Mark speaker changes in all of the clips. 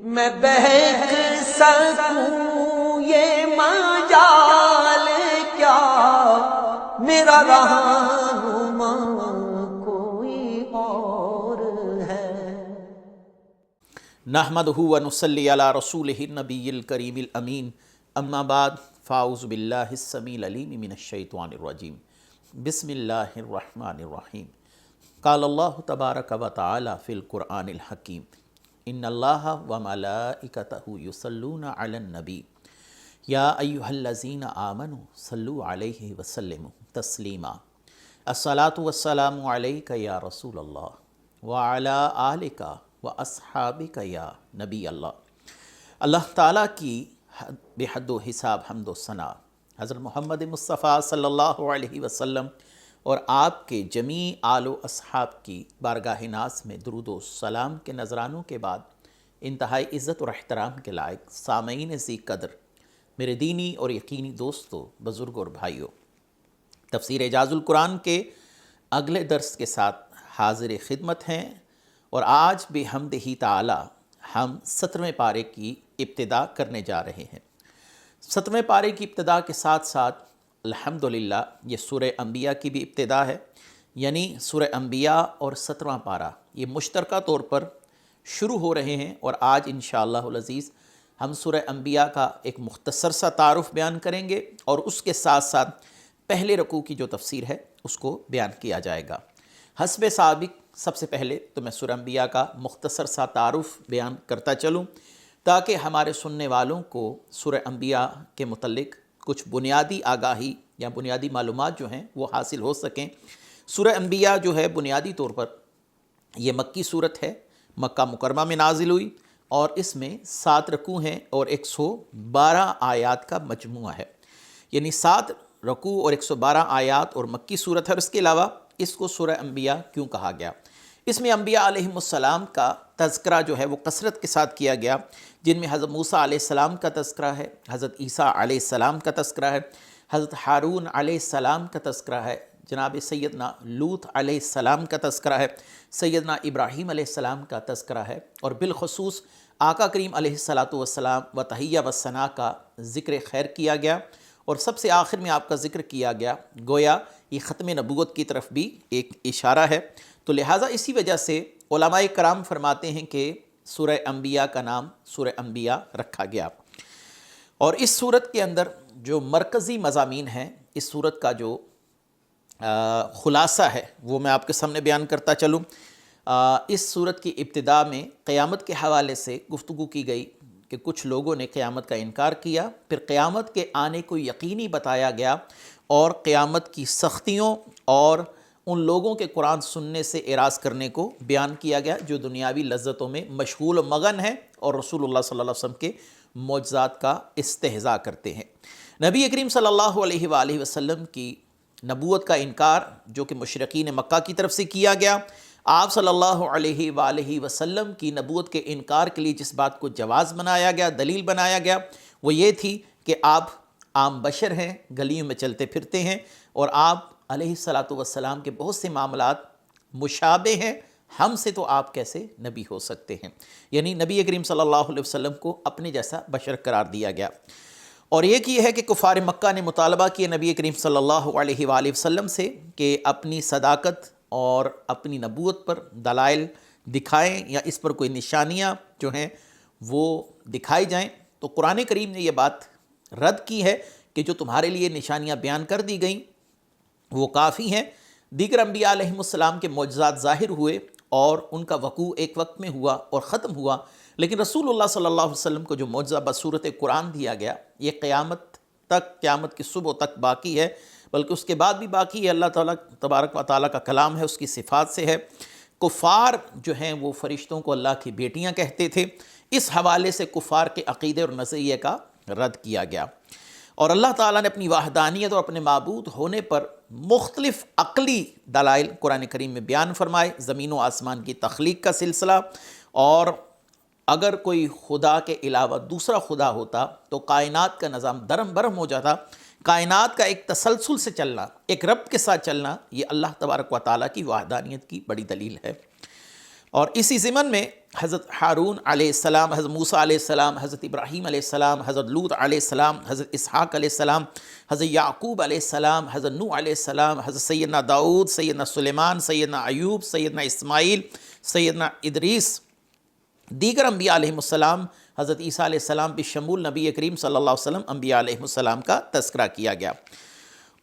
Speaker 1: میں بہک سکوں یہ مجال کیا، میرا رہنما کوئی اور ہے۔
Speaker 2: نحمدہ و نصلی علی رسولہ النبی الکریم الامین، اما بعد فاعوذ باللہ السمیع العلیم من الشیطان الرجیم، بسم اللہ الرحمن الرحیم۔ قال اللہ تبارک و تعالی فی القرآن الحکیم، ان اللہ و ملائکتہ یصلون علی النبی یا ایہا الذین آمنوا صلوا علیہ وسلموا تسلیما۔ الصلاۃ والسلام علیک یا رسول اللہ وعلی آلک و اصحابک یا نبی اللہ۔ اللہ تعالیٰ کی بے حد و حساب حمد و ثنا حضرت محمد مصطفیٰ صلی اللہ علیہ وسلم اور آپ کے جمیع آل و اصحاب کی بارگاہ ناز میں درود و سلام کے نذرانوں کے بعد انتہائی عزت اور احترام کے لائق سامعین ذی قدر، میرے دینی اور یقینی دوستو، بزرگ اور بھائیوں، تفسیر اعجاز القرآن کے اگلے درس کے ساتھ حاضر خدمت ہیں، اور آج بحمدہ تعالی ہم 17ویں پارے کی ابتدا کرنے جا رہے ہیں۔ 17ویں پارے کی ابتدا کے ساتھ ساتھ الحمدللہ یہ سورہ انبیاء کی بھی ابتدا ہے، یعنی سورہ انبیاء اور 17واں پارہ یہ مشترکہ طور پر شروع ہو رہے ہیں، اور آج انشاءاللہ العزیز ہم سورہ انبیاء کا ایک مختصر سا تعارف بیان کریں گے، اور اس کے ساتھ ساتھ پہلے رکوع کی جو تفسیر ہے اس کو بیان کیا جائے گا۔ حسب سابق سب سے پہلے تو میں سورہ انبیاء کا مختصر سا تعارف بیان کرتا چلوں، تاکہ ہمارے سننے والوں کو سورہ انبیاء کے متعلق کچھ بنیادی آگاہی یا بنیادی معلومات جو ہیں وہ حاصل ہو سکیں۔ سورہ انبیاء جو ہے بنیادی طور پر یہ مکی صورت ہے، مکہ مکرمہ میں نازل ہوئی، اور اس میں 7 رکوع ہیں اور 112 آیات کا مجموعہ ہے، یعنی 7 رکوع اور 112 آیات اور مکی صورت ہے۔ اور اس کے علاوہ اس کو سورہ انبیاء کیوں کہا گیا؟ اس میں انبیاء علیہ السلام کا تذکرہ جو ہے وہ کثرت کے ساتھ کیا گیا، جن میں حضرت موسیٰ علیہ السلام کا تذکرہ ہے، حضرت عیسیٰ علیہ السلام کا تذکرہ ہے، حضرت ہارون علیہ السلام کا تذکرہ ہے، جناب سیدنا لوط علیہ السلام کا تذکرہ ہے، سیدنا ابراہیم علیہ السلام کا تذکرہ ہے، اور بالخصوص آقا کریم علیہ السلام و تحیہ و ثنا کا ذکر خیر کیا گیا، اور سب سے آخر میں آپ کا ذکر کیا گیا، گویا یہ ختم نبوت کی طرف بھی ایک اشارہ ہے۔ تو لہٰذا اسی وجہ سے علماء کرام فرماتے ہیں کہ سورہ انبیاء کا نام سورہ انبیاء رکھا گیا۔ اور اس سورت کے اندر جو مرکزی مضامین ہیں، اس سورت کا جو خلاصہ ہے وہ میں آپ کے سامنے بیان کرتا چلوں۔ اس سورت کی ابتدا میں قیامت کے حوالے سے گفتگو کی گئی کہ کچھ لوگوں نے قیامت کا انکار کیا، پھر قیامت کے آنے کو یقینی بتایا گیا، اور قیامت کی سختیوں اور ان لوگوں کے قرآن سننے سے اعراض کرنے کو بیان کیا گیا جو دنیاوی لذتوں میں مشغول و مغن ہیں اور رسول اللہ صلی اللہ علیہ وسلم کے معجزات کا استہزاء کرتے ہیں۔ نبی کریم صلی اللہ علیہ وآلہ وسلم کی نبوت کا انکار جو کہ مشرکین مکہ کی طرف سے کیا گیا، آپ صلی اللہ علیہ وآلہ وسلم کی نبوت کے انکار کے لیے جس بات کو جواز بنایا گیا، دلیل بنایا گیا، وہ یہ تھی کہ آپ عام بشر ہیں، گلیوں میں چلتے پھرتے ہیں، اور آپ علیہ السلام کے بہت سے معاملات مشابہ ہیں، ہم سے تو آپ کیسے نبی ہو سکتے ہیں؟ یعنی نبی کریم صلی اللہ علیہ وسلم کو اپنے جیسا بشر قرار دیا گیا۔ اور ایک یہ ہے کہ کفار مکہ نے مطالبہ کیا نبی کریم صلی اللہ علیہ وآلہ وسلم سے کہ اپنی صداقت اور اپنی نبوت پر دلائل دکھائیں، یا اس پر کوئی نشانیاں جو ہیں وہ دکھائی جائیں۔ تو قرآن کریم نے یہ بات رد کی ہے کہ جو تمہارے لیے نشانیاں بیان کر دی گئیں وہ کافی ہیں۔ دیگر انبیاء علیہ السلام کے معجزات ظاہر ہوئے اور ان کا وقوع ایک وقت میں ہوا اور ختم ہوا، لیکن رسول اللہ صلی اللہ علیہ وسلم کو جو معجزہ بصورت قرآن دیا گیا یہ قیامت تک، قیامت کی صبح تک باقی ہے، بلکہ اس کے بعد بھی باقی ہے۔ اللہ تعالیٰ تبارک و تعالیٰ کا کلام ہے، اس کی صفات سے ہے۔ کفار جو ہیں وہ فرشتوں کو اللہ کی بیٹیاں کہتے تھے، اس حوالے سے کفار کے عقیدے اور نظریے کا رد کیا گیا، اور اللہ تعالیٰ نے اپنی وحدانیت اور اپنے معبود ہونے پر مختلف عقلی دلائل قرآن کریم میں بیان فرمائے، زمین و آسمان کی تخلیق کا سلسلہ، اور اگر کوئی خدا کے علاوہ دوسرا خدا ہوتا تو کائنات کا نظام درم برہم ہو جاتا۔ کائنات کا ایک تسلسل سے چلنا، ایک رب کے ساتھ چلنا، یہ اللہ تبارک و تعالیٰ کی وحدانیت کی بڑی دلیل ہے۔ اور اسی ضمن میں حضرت ہارون علیہ السلام، حضرت موسیٰ علیہ السلام، حضرت ابراہیم علیہ السلام، حضرت لوط علیہ السلام، حضرت اسحاق علیہ السلام، حضرت یعقوب علیہ السلام، حضرت نوح علیہ السلام، حضرت سیدنا داؤد، سیدنا سلیمان، سیدنا ایوب، سیدنا اسماعیل، سیدنا ادریس، دیگر انبیاء علیہ السلام، حضرت عیسیٰ علیہ السلام بشمول نبی کریم صلی اللہ علیہ وسلم انبیاء علیہ السلام کا تذکرہ کیا گیا،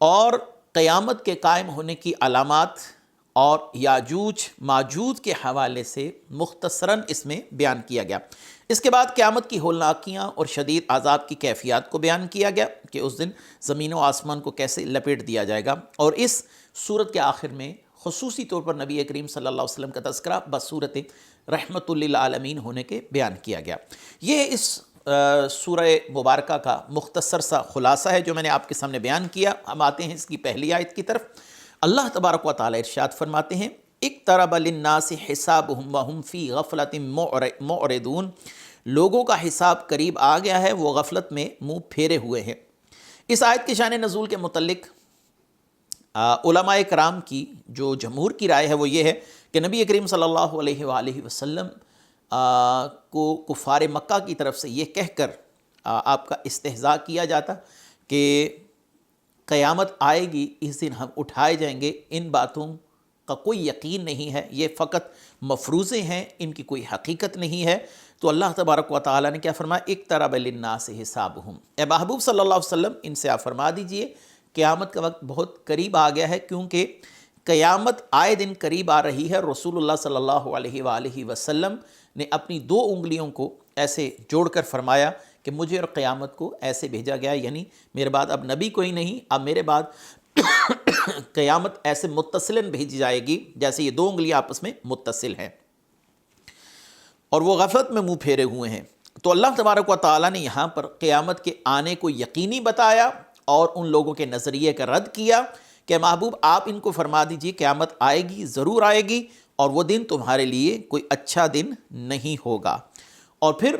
Speaker 2: اور قیامت کے قائم ہونے کی علامات اور یاجوج ماجوج کے حوالے سے مختصراً اس میں بیان کیا گیا۔ اس کے بعد قیامت کی ہولناکیاں اور شدید عذاب کی کیفیات کو بیان کیا گیا کہ اس دن زمین و آسمان کو کیسے لپیٹ دیا جائے گا، اور اس صورت کے آخر میں خصوصی طور پر نبی کریم صلی اللہ علیہ وسلم کا تذکرہ بصورت رحمت للعالمین ہونے کے بیان کیا گیا۔ یہ اس سورہ مبارکہ کا مختصر سا خلاصہ ہے جو میں نے آپ کے سامنے بیان کیا۔ ہم آتے ہیں اس کی پہلی آیت کی طرف۔ اللہ تبارک و تعالی ارشاد فرماتے ہیں، اقترب للناس حسابهم وهم فی غفلۃ معرضون، لوگوں کا حساب قریب آ گیا ہے، وہ غفلت میں منہ پھیرے ہوئے ہیں۔ اس آیت کے شان نزول کے متعلق علماء کرام کی جو جمہور کی رائے ہے وہ یہ ہے کہ نبی کریم صلی اللہ علیہ وآلہ وسلم کو کفار مکہ کی طرف سے یہ کہہ کر آپ کا استہزاء کیا جاتا کہ قیامت آئے گی، اس دن ہم اٹھائے جائیں گے، ان باتوں کا کوئی یقین نہیں ہے، یہ فقط مفروضے ہیں، ان کی کوئی حقیقت نہیں ہے۔ تو اللہ تبارک و تعالیٰ نے کیا فرمایا، اقترب للناس حسابهم، اے محبوب صلی اللہ علیہ وسلم ان سے آپ فرما دیجئے قیامت کا وقت بہت قریب آ گیا ہے، کیونکہ قیامت آئے دن قریب آ رہی ہے۔ رسول اللہ صلی اللہ علیہ وآلہ وسلم نے اپنی 2 انگلیوں کو ایسے جوڑ کر فرمایا کہ مجھے اور قیامت کو ایسے بھیجا گیا، یعنی میرے بعد اب نبی کوئی نہیں، اب میرے بعد قیامت ایسے متصلاً بھیجی جائے گی جیسے یہ 2 انگلیاں آپس میں متصل ہیں، اور وہ غفلت میں منہ پھیرے ہوئے ہیں۔ تو اللہ تبارک و تعالیٰ نے یہاں پر قیامت کے آنے کو یقینی بتایا اور ان لوگوں کے نظریے کا رد کیا کہ محبوب آپ ان کو فرما دیجئے قیامت آئے گی، ضرور آئے گی، اور وہ دن تمہارے لیے کوئی اچھا دن نہیں ہوگا۔ اور پھر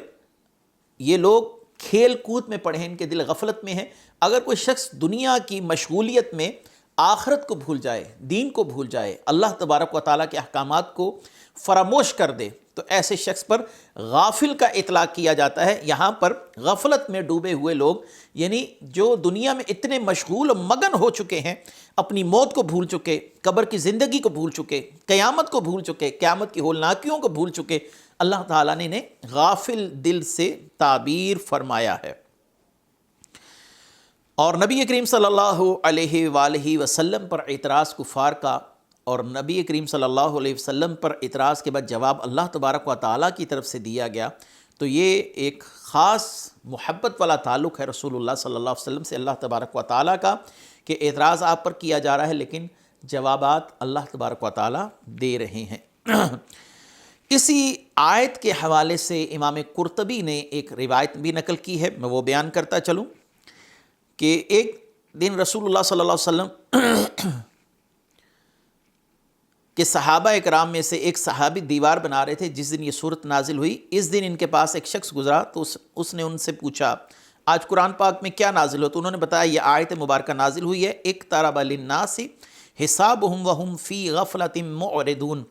Speaker 2: یہ لوگ کھیل کود میں پڑے ہیں، ان کے دل غفلت میں ہیں۔ اگر کوئی شخص دنیا کی مشغولیت میں آخرت کو بھول جائے، دین کو بھول جائے، اللہ تبارک و تعالیٰ کے احکامات کو فراموش کر دے، تو ایسے شخص پر غافل کا اطلاق کیا جاتا ہے۔ یہاں پر غفلت میں ڈوبے ہوئے لوگ، یعنی جو دنیا میں اتنے مشغول و مگن ہو چکے ہیں، اپنی موت کو بھول چکے، قبر کی زندگی کو بھول چکے، قیامت کو بھول چکے، قیامت کی ہولناکیوں کو بھول چکے، اللہ تعالیٰ نے انہیں غافل دل سے تعبیر فرمایا ہے۔ اور نبی کریم صلی اللہ علیہ وآلہ وسلم پر اعتراض کفار کا، اور نبی کریم صلی اللہ علیہ وسلم پر اعتراض کے بعد جواب اللہ تبارک و تعالیٰ کی طرف سے دیا گیا، تو یہ ایک خاص محبت والا تعلق ہے رسول اللہ صلی اللہ علیہ وسلم سے اللہ تبارک و تعالیٰ کا، کہ اعتراض آپ پر کیا جا رہا ہے لیکن جوابات اللہ تبارک و تعالیٰ دے رہے ہیں۔ اسی آیت کے حوالے سے امام قرطبی نے ایک روایت بھی نقل کی ہے، میں وہ بیان کرتا چلوں کہ ایک دن رسول اللہ صلی اللہ علیہ وسلم کہ صحابہ اکرام میں سے ایک صحابی دیوار بنا رہے تھے جس دن یہ صورت نازل ہوئی۔ اس دن ان کے پاس ایک شخص گزرا تو اس نے ان سے پوچھا آج قرآن پاک میں کیا نازل ہو؟ تو انہوں نے بتایا یہ آیت مبارکہ نازل ہوئی ہے، اقترب للناس حسابهم وهم فی غفلۃ معرضون،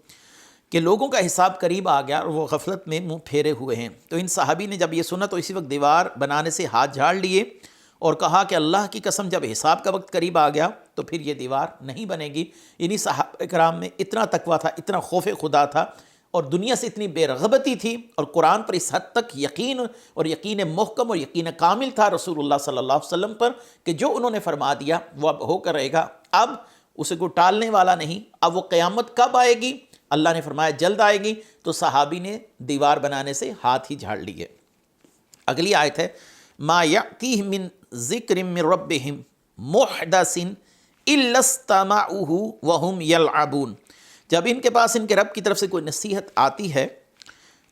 Speaker 2: کہ لوگوں کا حساب قریب آ گیا اور وہ غفلت میں منہ پھیرے ہوئے ہیں۔ تو ان صحابی نے جب یہ سنا تو اسی وقت دیوار بنانے سے ہاتھ جھاڑ لیے اور کہا کہ اللہ کی قسم جب حساب کا وقت قریب آ گیا تو پھر یہ دیوار نہیں بنے گی۔ انہی صحابہ کرام میں اتنا تقویٰ تھا، اتنا خوف خدا تھا، اور دنیا سے اتنی بے رغبتی تھی، اور قرآن پر اس حد تک یقین اور یقین محکم اور یقین کامل تھا رسول اللہ صلی اللہ علیہ وسلم پر کہ جو انہوں نے فرما دیا وہ اب ہو کر رہے گا، اب اسے کوئی ٹالنے والا نہیں۔ اب وہ قیامت کب آئے گی؟ اللہ نے فرمایا جلد آئے گی۔ تو صحابی نے دیوار بنانے سے ہاتھ ہی جھاڑ لیے۔ اگلی آیت ہے ما یأتیہم من ذکر من ربہم محدث الا استمعوہ وہم یلعبون، جب ان کے پاس ان کے رب کی طرف سے کوئی نصیحت آتی ہے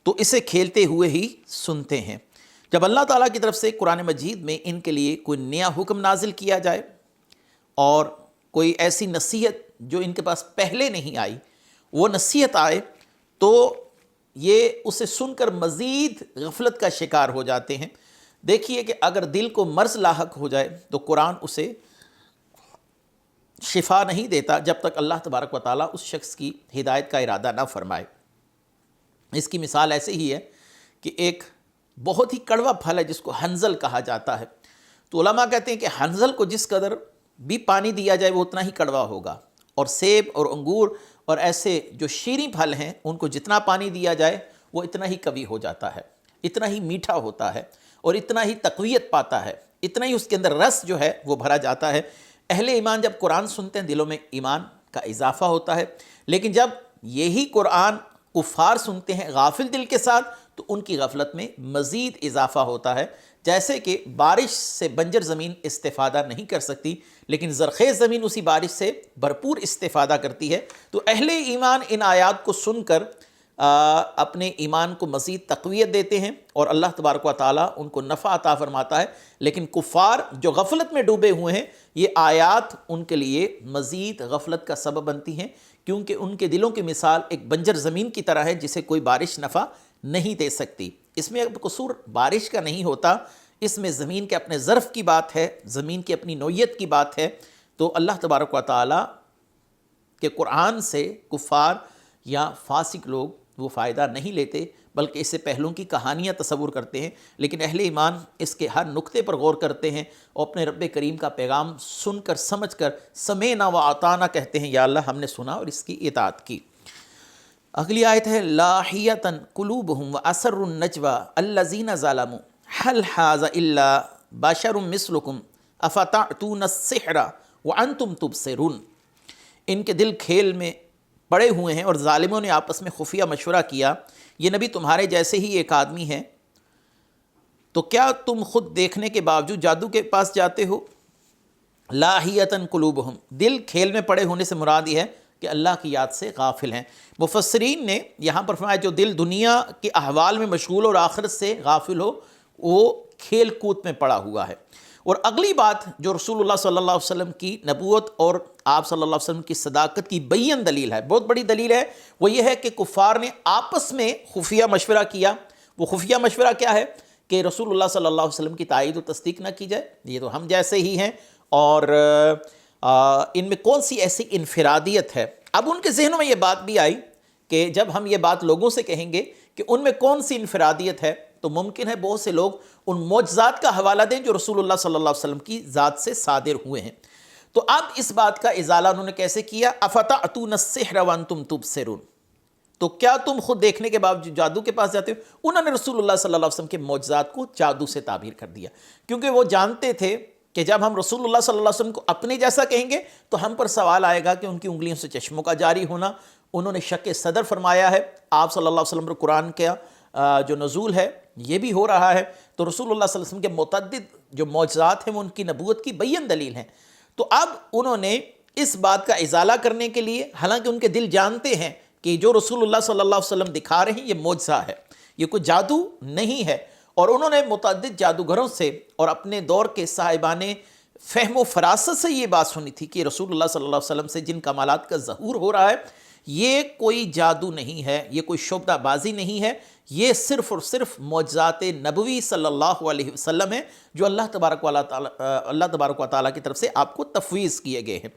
Speaker 2: تو اسے کھیلتے ہوئے ہی سنتے ہیں۔ جب اللہ تعالیٰ کی طرف سے قرآن مجید میں ان کے لیے کوئی نیا حکم نازل کیا جائے اور کوئی ایسی نصیحت جو ان کے پاس پہلے نہیں آئی وہ نصیحت آئے تو یہ اسے سن کر مزید غفلت کا شکار ہو جاتے ہیں۔ دیکھیے کہ اگر دل کو مرض لاحق ہو جائے تو قرآن اسے شفا نہیں دیتا جب تک اللہ تبارک و تعالیٰ اس شخص کی ہدایت کا ارادہ نہ فرمائے۔ اس کی مثال ایسے ہی ہے کہ ایک بہت ہی کڑوا پھل ہے جس کو حنظل کہا جاتا ہے، تو علماء کہتے ہیں کہ حنظل کو جس قدر بھی پانی دیا جائے وہ اتنا ہی کڑوا ہوگا، اور سیب اور انگور اور ایسے جو شیریں پھل ہیں ان کو جتنا پانی دیا جائے وہ اتنا ہی قوی ہو جاتا ہے، اتنا ہی میٹھا ہوتا ہے اور اتنا ہی تقویت پاتا ہے، اتنا ہی اس کے اندر رس جو ہے وہ بھرا جاتا ہے۔ اہل ایمان جب قرآن سنتے ہیں دلوں میں ایمان کا اضافہ ہوتا ہے، لیکن جب یہی قرآن کفار سنتے ہیں غافل دل کے ساتھ تو ان کی غفلت میں مزید اضافہ ہوتا ہے۔ جیسے کہ بارش سے بنجر زمین استفادہ نہیں کر سکتی لیکن زرخیز زمین اسی بارش سے بھرپور استفادہ کرتی ہے، تو اہل ایمان ان آیات کو سن کر اپنے ایمان کو مزید تقویت دیتے ہیں اور اللہ تبارک و تعالیٰ ان کو نفع عطا فرماتا ہے۔ لیکن کفار جو غفلت میں ڈوبے ہوئے ہیں یہ آیات ان کے لیے مزید غفلت کا سبب بنتی ہیں، کیونکہ ان کے دلوں کی مثال ایک بنجر زمین کی طرح ہے جسے کوئی بارش نفع نہیں دے سکتی۔ اس میں اب قصور بارش کا نہیں ہوتا، اس میں زمین کے اپنے ظرف کی بات ہے، زمین کی اپنی نوعیت کی بات ہے۔ تو اللہ تبارک و تعالیٰ کہ قرآن سے کفار یا فاسق لوگ وہ فائدہ نہیں لیتے بلکہ اس سے پہلوں کی کہانیاں تصور کرتے ہیں، لیکن اہل ایمان اس کے ہر نقطے پر غور کرتے ہیں اور اپنے رب کریم کا پیغام سن کر سمجھ کر سمعنا و اطعنا کہتے ہیں، یا اللہ ہم نے سنا اور اس کی اطاعت کی۔ اگلی آیت ہے لاحیۃ قلوبہم واسروا النجوى الذین ظلموا هل ھذا الا بشر مثلکم افتأتون السحر وانتم تبصرون۔ ان کے دل کھیل میں پڑے ہوئے ہیں اور ظالموں نے آپس میں خفیہ مشورہ کیا، یہ نبی تمہارے جیسے ہی ایک آدمی ہے، تو کیا تم خود دیکھنے کے باوجود جادو کے پاس جاتے ہو؟ لاحیۃ قلوبہم، دل کھیل میں پڑے ہونے سے مراد یہ ہے کہ اللہ کی یاد سے غافل ہیں۔ مفسرین نے یہاں پر فرمایا جو دل دنیا کے احوال میں مشغول اور آخرت سے غافل ہو وہ کھیل کود میں پڑا ہوا ہے۔ اور اگلی بات جو رسول اللہ صلی اللہ علیہ وسلم کی نبوت اور آپ صلی اللہ علیہ وسلم کی صداقت کی بین دلیل ہے، بہت بڑی دلیل ہے، وہ یہ ہے کہ کفار نے آپس میں خفیہ مشورہ کیا۔ وہ خفیہ مشورہ کیا ہے کہ رسول اللہ صلی اللہ علیہ وسلم کی تائید و تصدیق نہ کی جائے، یہ تو ہم جیسے ہی ہیں، اور ان میں کون سی ایسی انفرادیت ہے۔ اب ان کے ذہنوں میں یہ بات بھی آئی کہ جب ہم یہ بات لوگوں سے کہیں گے کہ ان میں کون سی انفرادیت ہے تو ممکن ہے بہت سے لوگ ان معجزات کا حوالہ دیں جو رسول اللہ صلی اللہ علیہ وسلم کی ذات سے صادر ہوئے ہیں۔ تو اب اس بات کا ازالہ انہوں نے کیسے کیا؟ افتأتون السحر وانتم تبصرون، تو کیا تم خود دیکھنے کے باوجود جادو کے پاس جاتے ہو؟ انہوں نے رسول اللہ صلی اللہ علیہ وسلم کے معجزات کو جادو سے تعبیر کر دیا، کیونکہ وہ جانتے تھے کہ جب ہم رسول اللہ صلی اللہ علیہ وسلم کو اپنے جیسا کہیں گے تو ہم پر سوال آئے گا کہ ان کی انگلیوں سے چشموں کا جاری ہونا۔ انہوں نے شک صدر فرمایا ہے، آپ صلی اللہ علیہ وسلم پر قرآن کا جو نزول ہے یہ بھی ہو رہا ہے، تو رسول اللہ صلی اللہ علیہ وسلم کے متعدد جو معجزات ہیں وہ ان کی نبوت کی بین دلیل ہیں۔ تو اب انہوں نے اس بات کا ازالہ کرنے کے لیے، حالانکہ ان کے دل جانتے ہیں کہ جو رسول اللہ صلی اللہ علیہ وسلم دکھا رہے ہیں یہ معجزہ ہے، یہ کوئی جادو نہیں ہے، اور انہوں نے متعدد جادوگروں سے اور اپنے دور کے صاحبان فہم و فراست سے یہ بات سنی تھی کہ رسول اللہ صلی اللہ علیہ وسلم سے جن کمالات کا ظہور ہو رہا ہے یہ کوئی جادو نہیں ہے، یہ کوئی شعبدہ بازی نہیں ہے، یہ صرف اور صرف معجزات نبوی صلی اللہ علیہ وسلم ہے جو اللہ تبارک و تعالیٰ کی طرف سے آپ کو تفویض کیے گئے ہیں۔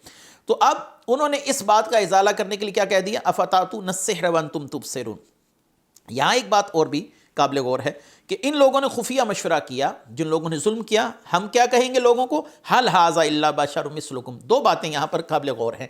Speaker 2: تو اب انہوں نے اس بات کا ازالہ کرنے کے لیے کیا کہہ دیا؟ افتأتون السحر وانتم تبصرون۔ یہاں ایک بات اور بھی قابل غور ہے کہ ان لوگوں نے خفیہ مشورہ کیا، جن لوگوں نے ظلم کیا، ہم کیا کہیں گے لوگوں کو؟ هل هذا الا بشر مثلکم۔ دو باتیں یہاں پر قابل غور ہیں،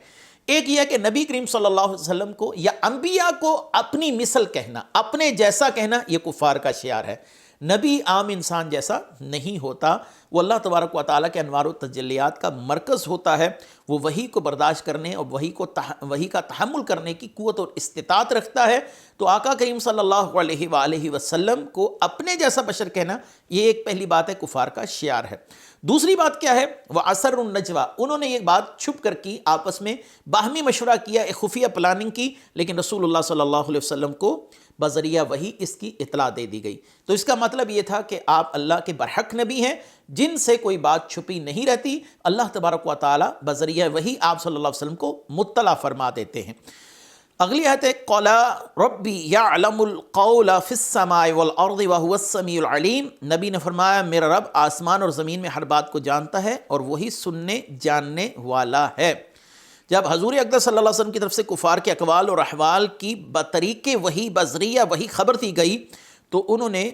Speaker 2: ایک یہ ہے کہ نبی کریم صلی اللہ علیہ وسلم کو یا انبیاء کو اپنی مثل کہنا، اپنے جیسا کہنا، یہ کفار کا شعار ہے۔ نبی عام انسان جیسا نہیں ہوتا، وہ اللہ تبارک و تعالیٰ کے انوار و تجلیات کا مرکز ہوتا ہے، وہ وحی کو برداشت کرنے اور وحی کا تحمل کرنے کی قوت اور استطاعت رکھتا ہے۔ تو آقا کریم صلی اللہ علیہ وآلہ وسلم کو اپنے جیسا بشر کہنا، یہ ایک پہلی بات ہے، کفار کا شعار ہے۔ دوسری بات کیا ہے؟ وَأَسَرُّ النَّجْوَىٰ، انہوں نے یہ بات چھپ کر کی، آپس میں باہمی مشورہ کیا، ایک خفیہ پلاننگ کی، لیکن رسول اللہ صلی اللہ علیہ وسلم کو بذریعہ وحی اس کی اطلاع دے دی گئی۔ تو اس کا مطلب یہ تھا کہ آپ اللہ کے برحق نبی ہیں جن سے کوئی بات چھپی نہیں رہتی، اللہ تبارک و تعالیٰ بذریعہ وحی آپ صلی اللہ علیہ وسلم کو مطلع فرما دیتے ہیں۔ اگلی آیت ہے قَالَ رَبِّ يَعْلَمُ الْقَوْلَ فِي السَّمَاءِ وَالْأَرْضِ وَهُوَ السَّمِيعُ الْعَلِيمُ۔ نبی نے فرمایا میرا رب آسمان اور زمین میں ہر بات کو جانتا ہے اور وہی سننے جاننے والا ہے۔ جب حضور اقدس صلی اللہ علیہ وسلم کی طرف سے کفار کے اقوال اور احوال کی بطریق وحی بذریعہ وہی خبر دی گئی تو انہوں نے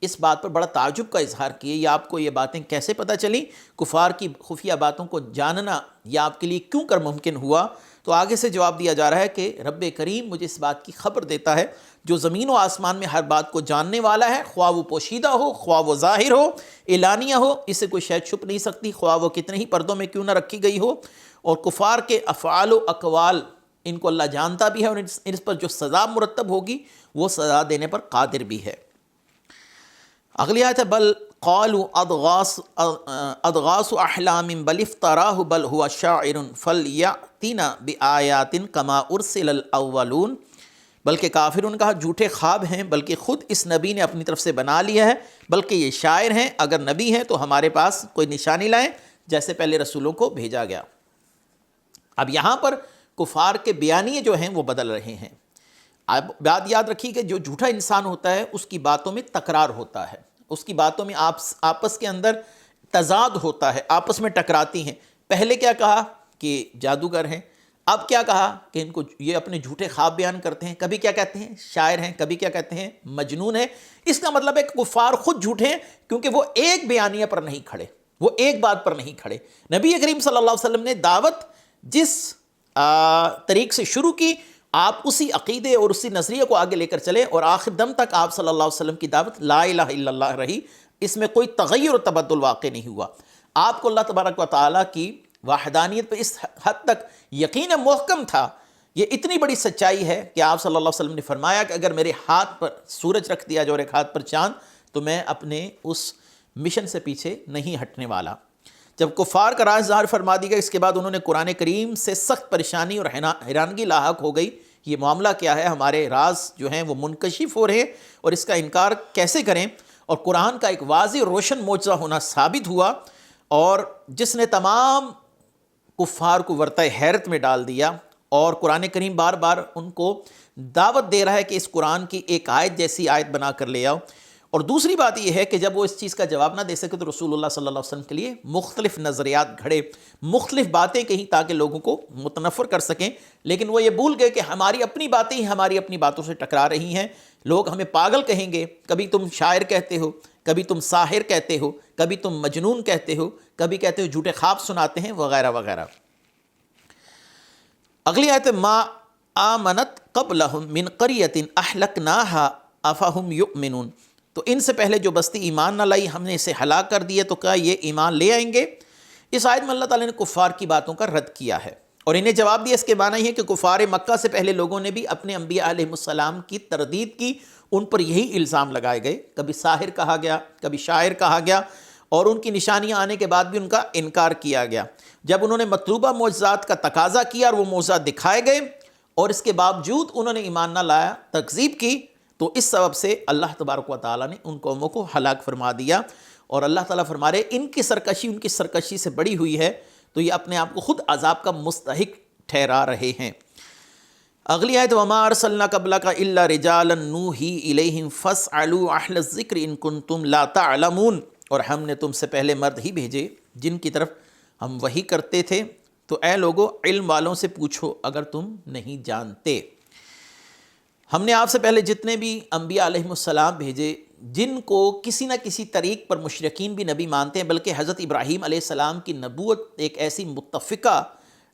Speaker 2: اس بات پر بڑا تعجب کا اظہار کیا، یہ آپ کو یہ باتیں کیسے پتہ چلیں؟ کفار کی خفیہ باتوں کو جاننا یہ آپ کے لیے کیوں کر ممکن ہوا؟ تو آگے سے جواب دیا جا رہا ہے کہ رب کریم مجھے اس بات کی خبر دیتا ہے، جو زمین و آسمان میں ہر بات کو جاننے والا ہے، خواہ وہ پوشیدہ ہو، خواہ وہ ظاہر ہو، اعلانیہ ہو، اسے کوئی شے چھپ نہیں سکتی، خواہ وہ کتنے ہی پردوں میں کیوں نہ رکھی گئی ہو۔ اور کفار کے افعال و اقوال ان کو اللہ جانتا بھی ہے، اور اس پر جو سزا مرتب ہوگی وہ سزا دینے پر قادر بھی ہے۔ اگلی آیت ہے بل قالوا اضغاث احلام بل افتراہ بل هو شاعر فلیأتنا بآیات کما ارسل الاولون، بلکہ کافروں نے کہا جھوٹے خواب ہیں، بلکہ خود اس نبی نے اپنی طرف سے بنا لیا ہے، بلکہ یہ شاعر ہیں، اگر نبی ہیں تو ہمارے پاس کوئی نشانی لائیں جیسے پہلے رسولوں کو بھیجا گیا۔ اب یہاں پر کفار کے بیانیے جو ہیں وہ بدل رہے ہیں۔ اب بات یاد رکھیے کہ جو جھوٹا انسان ہوتا ہے اس کی باتوں میں تکرار ہوتا ہے، اس کی باتوں میں آپس کے اندر تضاد ہوتا ہے، آپس میں ٹکراتی ہیں۔ پہلے کیا کہا کہ جادوگر ہیں، اب کیا کہا کہ ان کو یہ اپنے جھوٹے خواب بیان کرتے ہیں، کبھی کیا کہتے ہیں شاعر ہیں، کبھی کیا کہتے ہیں مجنون ہے۔ اس کا مطلب ہے کہ کفار خود جھوٹے ہیں، کیونکہ وہ ایک بیانیہ پر نہیں کھڑے، وہ ایک بات پر نہیں کھڑے۔ نبی کریم صلی اللہ علیہ وسلم نے دعوت جس طریق سے شروع کی، آپ اسی عقیدے اور اسی نظریے کو آگے لے کر چلے، اور آخر دم تک آپ صلی اللہ علیہ وسلم کی دعوت لا الہ الا اللہ رہی، اس میں کوئی تغیر و تبدل واقع نہیں ہوا۔ آپ کو اللہ تبارک و تعالیٰ کی وحدانیت پہ اس حد تک یقین محکم تھا، یہ اتنی بڑی سچائی ہے کہ آپ صلی اللہ علیہ وسلم نے فرمایا کہ اگر میرے ہاتھ پر سورج رکھ دیا جو اور ایک ہاتھ پر چاند تو میں اپنے اس مشن سے پیچھے نہیں ہٹنے والا۔ جب کفار کا راز ظاہر فرما دی گئی، اس کے بعد انہوں نے قرآن کریم سے سخت پریشانی اور حیرانگی لاحق ہو گئی، یہ معاملہ کیا ہے، ہمارے راز جو ہیں وہ منکشف ہو رہے ہیں اور اس کا انکار کیسے کریں؟ اور قرآن کا ایک واضح اور روشن معجزہ ہونا ثابت ہوا، اور جس نے تمام کفار کو ورطہ حیرت میں ڈال دیا۔ اور قرآن کریم بار بار ان کو دعوت دے رہا ہے کہ اس قرآن کی ایک آیت جیسی آیت بنا کر لے آؤ۔ اور دوسری بات یہ ہے کہ جب وہ اس چیز کا جواب نہ دے سکے تو رسول اللہ صلی اللہ علیہ وسلم کے لیے مختلف نظریات گھڑے، مختلف باتیں کہیں تاکہ لوگوں کو متنفر کر سکیں، لیکن وہ یہ بھول گئے کہ ہماری اپنی باتیں ہی ہماری اپنی باتوں سے ٹکرا رہی ہیں۔ لوگ ہمیں پاگل کہیں گے، کبھی تم شاعر کہتے ہو، کبھی تم ساحر کہتے ہو، کبھی تم مجنون کہتے ہو، کبھی کہتے ہو جھوٹے خواب سناتے ہیں، وغیرہ وغیرہ۔ اگلی آیت ما آمنت قبلہم من قریۃ اہلکناها افہم یؤمنون، تو ان سے پہلے جو بستی ایمان نہ لائی ہم نے اسے ہلاک کر دیے، تو کیا یہ ایمان لے آئیں گے؟ اس آیت میں اللہ تعالیٰ نے کفار کی باتوں کا رد کیا ہے اور انہیں جواب دیا۔ اس کے معنی یہ ہے کہ کفار مکہ سے پہلے لوگوں نے بھی اپنے انبیاء علیہ السلام کی تردید کی، ان پر یہی الزام لگائے گئے، کبھی ساحر کہا گیا، کبھی شاعر کہا گیا، اور ان کی نشانیاں آنے کے بعد بھی ان کا انکار کیا گیا۔ جب انہوں نے مطلوبہ معجزات کا تقاضا کیا اور وہ معجزات دکھائے گئے اور اس کے باوجود انہوں نے ایمان نہ لایا، تکذیب کی، تو اس سبب سے اللہ تبارک و تعالیٰ نے ان قوموں کو ہلاک فرما دیا۔ اور اللہ تعالیٰ فرما رہے ان کی سرکشی سے بڑی ہوئی ہے، تو یہ اپنے آپ کو خود عذاب کا مستحق ٹھہرا رہے ہیں۔ اگلی آیت وما ارسلنا قبلک الا رجالا نوحی الیہم فاسألوا اہل الذکر ان کنتم لا تعلمون، اور ہم نے تم سے پہلے مرد ہی بھیجے جن کی طرف ہم وحی کرتے تھے، تو اے لوگو علم والوں سے پوچھو اگر تم نہیں جانتے۔ ہم نے آپ سے پہلے جتنے بھی انبیاء علیہ السلام بھیجے، جن کو کسی نہ کسی طریق پر مشرکین بھی نبی مانتے ہیں، بلکہ حضرت ابراہیم علیہ السلام کی نبوت ایک ایسی متفقہ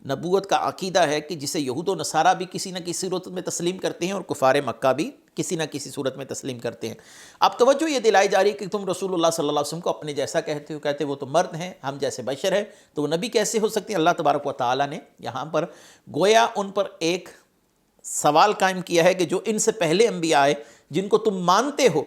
Speaker 2: نبوت کا عقیدہ ہے کہ جسے یہود و نصارہ بھی کسی نہ کسی صورت میں تسلیم کرتے ہیں اور کفار مکہ بھی کسی نہ کسی صورت میں تسلیم کرتے ہیں۔ اب توجہ یہ دلائی جا رہی ہے کہ تم رسول اللہ صلی اللہ علیہ وسلم کو اپنے جیسا کہتے ہو، کہتے وہ تو مرد ہیں، ہم جیسے بشر ہیں، تو وہ نبی کیسے ہو سکتے ہیں؟ اللہ تبارک و تعالیٰ نے یہاں پر گویا ان پر ایک سوال قائم کیا ہے کہ جو ان سے پہلے انبیاء آئے جن کو تم مانتے ہو،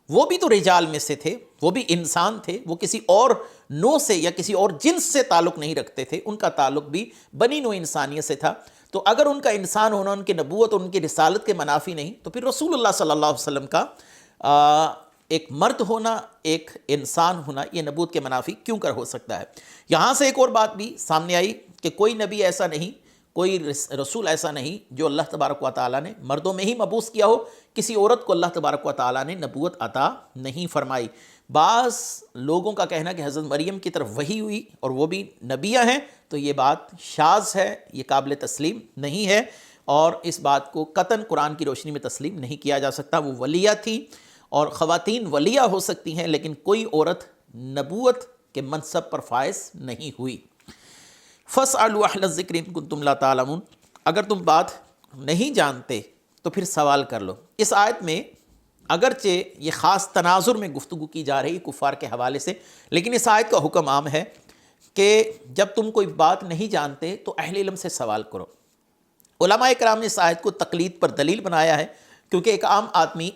Speaker 2: وہ بھی تو رجال میں سے تھے، وہ بھی انسان تھے، وہ کسی اور نوع سے یا کسی اور جنس سے تعلق نہیں رکھتے تھے، ان کا تعلق بھی بنی نوع انسانیت سے تھا۔ تو اگر ان کا انسان ہونا ان کی نبوت اور ان کی رسالت کے منافی نہیں، تو پھر رسول اللہ صلی اللہ علیہ وسلم کا ایک مرد ہونا، ایک انسان ہونا، یہ نبوت کے منافی کیوں کر ہو سکتا ہے؟ یہاں سے ایک اور بات بھی سامنے آئی کہ کوئی نبی ایسا نہیں، کوئی رسول ایسا نہیں جو اللہ تبارک و تعالیٰ نے مردوں میں ہی مبعوث کیا ہو، کسی عورت کو اللہ تبارک و تعالیٰ نے نبوت عطا نہیں فرمائی۔ بعض لوگوں کا کہنا کہ حضرت مریم کی طرف وحی ہوئی اور وہ بھی نبیہ ہیں، تو یہ بات شاذ ہے، یہ قابل تسلیم نہیں ہے، اور اس بات کو قطعاً قرآن کی روشنی میں تسلیم نہیں کیا جا سکتا۔ وہ ولیہ تھی، اور خواتین ولیہ ہو سکتی ہیں، لیکن کوئی عورت نبوت کے منصب پر فائز نہیں ہوئی۔ فَاسْأَلُوا أَهْلَ الذِّكْرِ إِن كُنتُمْ لَا تَعْلَمُونَ، اگر تم بات نہیں جانتے تو پھر سوال کر لو۔ اس آیت میں اگرچہ یہ خاص تناظر میں گفتگو کی جا رہی کفار کے حوالے سے، لیکن اس آیت کا حکم عام ہے کہ جب تم کوئی بات نہیں جانتے تو اہل علم سے سوال کرو۔ علماء کرام نے اس آیت کو تقلید پر دلیل بنایا ہے، کیونکہ ایک عام آدمی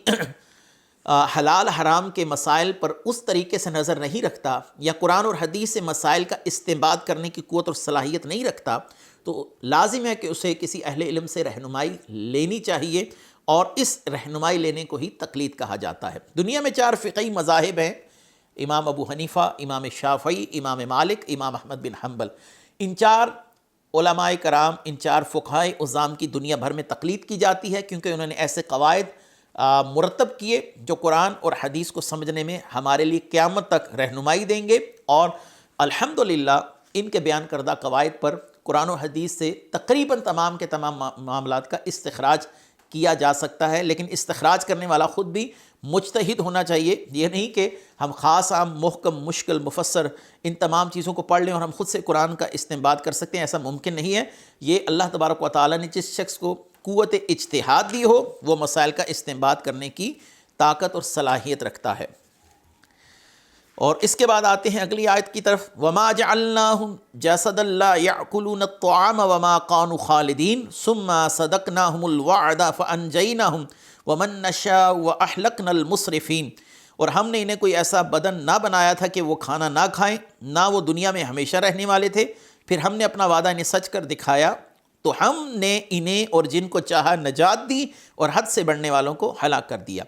Speaker 2: حلال حرام کے مسائل پر اس طریقے سے نظر نہیں رکھتا، یا قرآن اور حدیث سے مسائل کا استنباط کرنے کی قوت اور صلاحیت نہیں رکھتا، تو لازم ہے کہ اسے کسی اہل علم سے رہنمائی لینی چاہیے، اور اس رہنمائی لینے کو ہی تقلید کہا جاتا ہے۔ دنیا میں 4 فقہی مذاہب ہیں، امام ابو حنیفہ، امام شافعی، امام مالک، امام احمد بن حنبل۔ ان 4 علماء کرام، ان 4 فقہائے عظام کی دنیا بھر میں تقلید کی جاتی ہے، کیونکہ انہوں نے ایسے قواعد مرتب کیے جو قرآن اور حدیث کو سمجھنے میں ہمارے لیے قیامت تک رہنمائی دیں گے، اور الحمدللہ ان کے بیان کردہ قواعد پر قرآن و حدیث سے تقریباً تمام کے تمام معاملات کا استخراج کیا جا سکتا ہے، لیکن استخراج کرنے والا خود بھی مجتہد ہونا چاہیے۔ یہ نہیں کہ ہم خاص عام محکم مشکل مفسر ان تمام چیزوں کو پڑھ لیں اور ہم خود سے قرآن کا استنباط کر سکتے ہیں، ایسا ممکن نہیں ہے۔ یہ اللہ تبارک و تعالیٰ نے جس شخص کو قوت اجتہاد دی ہو، وہ مسائل کا استنباط کرنے کی طاقت اور صلاحیت رکھتا ہے۔ اور اس کے بعد آتے ہیں اگلی آیت کی طرف، وَمَا جَعَلْنَاهُمْ جَسَدًا لَا يَأْكُلُونَ الطَّعَامَ وَمَا كَانُوا خَالِدِينَ ثُمَّ صَدَقْنَاهُمُ الْوَعْدَ فَأَنْجَيْنَاهُمْ وَمَن نَّشَاءُ وَأَهْلَكْنَا الْمُسْرِفِينَ، اور ہم نے انہیں کوئی ایسا بدن نہ بنایا تھا کہ وہ کھانا نہ کھائیں، نہ وہ دنیا میں ہمیشہ رہنے والے تھے، پھر ہم نے اپنا وعدہ انہیں سچ کر دکھایا، تو ہم نے انہیں اور جن کو چاہا نجات دی، اور حد سے بڑھنے والوں کو ہلاک کر دیا۔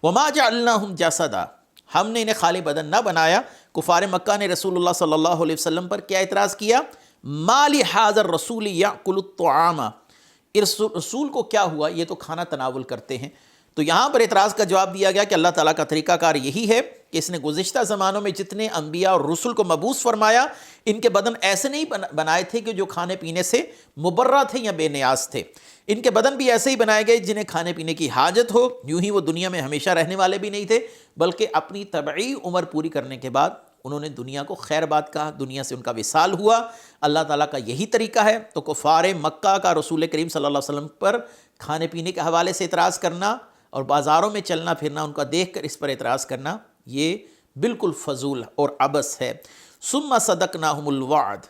Speaker 2: وَمَا جَعَلْنَاهُمْ جَسَدًا، ہم نے انہیں خالی بدن نہ بنایا۔ کفار مکہ نے رسول اللہ صلی اللہ علیہ وسلم پر کیا اعتراض کیا؟ مَا لِهَٰذَا الرَّسُولِ يَأْكُلُ الطَّعَامَ، رسول کو کیا ہوا، یہ تو کھانا تناول کرتے ہیں۔ تو یہاں پر اعتراض کا جواب دیا گیا کہ اللہ تعالیٰ کا طریقہ کار یہی ہے کہ اس نے گزشتہ زمانوں میں جتنے انبیاء اور رسل کو مبعوث فرمایا، ان کے بدن ایسے نہیں بنائے تھے کہ جو کھانے پینے سے مبرہ تھے یا بے نیاز تھے۔ ان کے بدن بھی ایسے ہی بنائے گئے جنہیں کھانے پینے کی حاجت ہو، یوں ہی وہ دنیا میں ہمیشہ رہنے والے بھی نہیں تھے، بلکہ اپنی طبعی عمر پوری کرنے کے بعد انہوں نے دنیا کو خیر بات کہا، دنیا سے ان کا وصال ہوا۔ اللہ تعالیٰ کا یہی طریقہ ہے۔ تو کفار مکہ کا رسول کریم صلی اللہ علیہ وسلم پر کھانے پینے کے حوالے سے اعتراض کرنا اور بازاروں میں چلنا پھرنا ان کا دیکھ کر اس پر اعتراض کرنا، یہ بالکل فضول اور عبث ہے۔ ثم صدقناہم الوعد،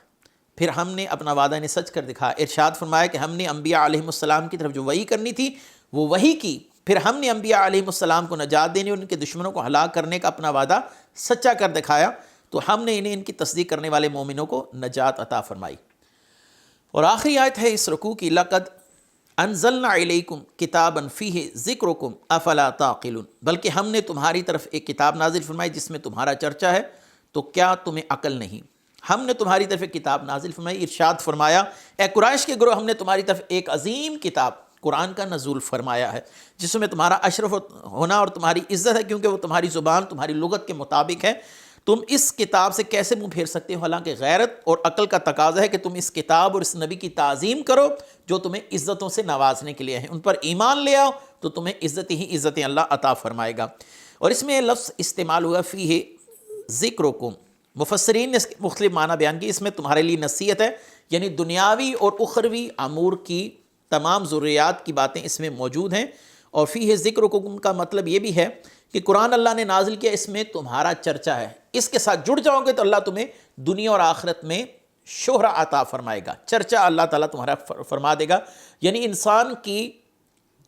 Speaker 2: پھر ہم نے اپنا وعدہ انہیں سچ کر دکھا۔ ارشاد فرمایا کہ ہم نے انبیاء علیہ السلام کی طرف جو وحی کرنی تھی وہ وحی کی، پھر ہم نے انبیاء علیہ السلام کو نجات دینے اور ان کے دشمنوں کو ہلاک کرنے کا اپنا وعدہ سچا کر دکھایا، تو ہم نے انہیں ان کی تصدیق کرنے والے مومنوں کو نجات عطا فرمائی۔ اور آخری آیت ہے اس رکوع کی، لقد انزلنا الیکم کتابا فیہ ذکرکم افلا تعقلون، بلکہ ہم نے تمہاری طرف ایک کتاب نازل فرمائی جس میں تمہارا چرچا ہے، تو کیا تمہیں عقل نہیں؟ ہم نے تمہاری طرف ایک کتاب نازل فرمائی، ارشاد فرمایا اے قریش کے گروہ، ہم نے تمہاری طرف ایک عظیم کتاب قرآن کا نزول فرمایا ہے، جس میں تمہارا اشرف ہونا اور تمہاری عزت ہے، کیونکہ وہ تمہاری زبان تمہاری لغت کے مطابق ہے۔ تم اس کتاب سے کیسے منہ پھیر سکتے ہو؟ حالانکہ غیرت اور عقل کا تقاضا ہے کہ تم اس کتاب اور اس نبی کی تعظیم کرو جو تمہیں عزتوں سے نوازنے کے لیے ہیں، ان پر ایمان لے آؤ تو تمہیں عزت ہی عزتیں اللہ عطا فرمائے گا۔ اور اس میں لفظ استعمال ہوا فیہ ذکرکم، مفسرین نے اس کے مختلف معنی بیان کی۔ اس میں تمہارے لیے نصیحت ہے، یعنی دنیاوی اور اخروی امور کی تمام ضروریات کی باتیں اس میں موجود ہیں۔ اور فیہ ذکرکم کا مطلب یہ بھی ہے کہ قرآن اللہ نے نازل کیا، اس میں تمہارا چرچا ہے، اس کے ساتھ جڑ جاؤ گے تو اللہ تمہیں دنیا اور آخرت میں شہرہ عطا فرمائے گا، چرچا اللہ تعالیٰ تمہارا فرما دے گا۔ یعنی انسان کی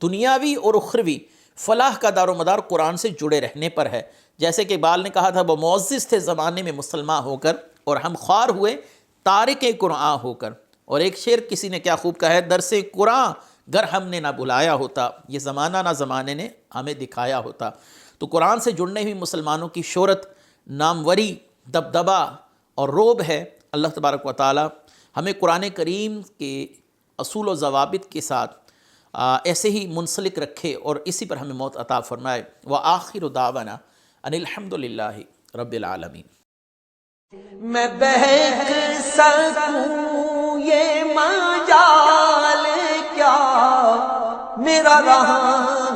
Speaker 2: دنیاوی اور اخروی فلاح کا دار و مدار قرآن سے جڑے رہنے پر ہے۔ جیسے کہ اقبال نے کہا تھا، وہ معزز تھے زمانے میں مسلمان ہو کر، اور ہم خوار ہوئے تارک قرآن ہو کر۔ اور ایک شعر کسی نے کیا خوب کہا ہے، درس قرآن گر ہم نے نہ بلایا ہوتا، یہ زمانہ نہ زمانے نے ہمیں دکھایا ہوتا۔ تو قرآن سے جڑنے ہوئی مسلمانوں کی شہرت، ناموری، دبدبہ اور روب ہے۔ اللہ تبارک و تعالی ہمیں قرآن کریم کے اصول و ضوابط کے ساتھ ایسے ہی منسلک رکھے اور اسی پر ہمیں موت عطا فرمائے۔ وآخر دعوانا ان الحمد للہ رب العالمین۔
Speaker 1: میں بہک سکوں یہ مجال کیا میرا رہا